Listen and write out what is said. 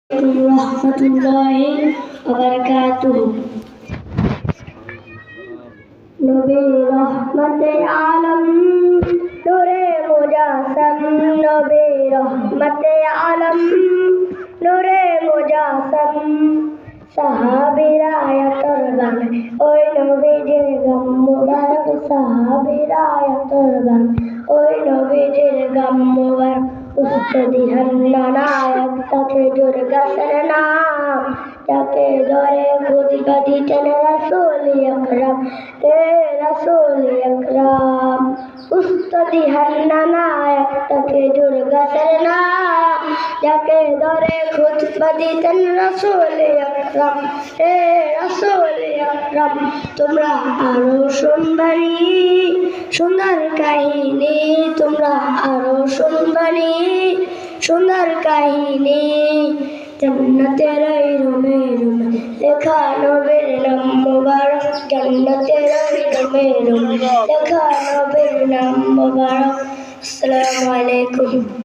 রহমতুল্লাহি ওয়া বারাকাতুহু। নবী রহমতে আলম নূরে মুজাসসাম, নবী রহমতে আলম নূরে মুজাসসাম। সাহাবীরা আয়াতর গান ওই নবীজির গাম মুবারক, সাহাবীরা আয়াতর গান ওই নবীজির গাম মুবারক। উস্তাদি হান্নানায়ক তাকে জোর গাছের নাম, যাকে ধরে খুঁজবা দিতেন রাসূল আকরাম, হে রাসূল আকরাম। উস্তাদি হান্নানায়ক তাকে জোর গাছের নাম, যাকে ধরে খুঁজবা দিতেন রাসূল আকরাম, হে রাসূল আকরাম। তোমরা আরো শুনবানি সুন্দর কাহিনী, তোমরা আরো শুনবানি সুন্দর কাহিনী। জান্নাতের ওই রুমে রুমে লেখা নবীর নাম মুবারক, জান্নাতের ওই রুমে রুমে লেখা নবীর নাম মুবারক। আসসালামু আলাইকুম।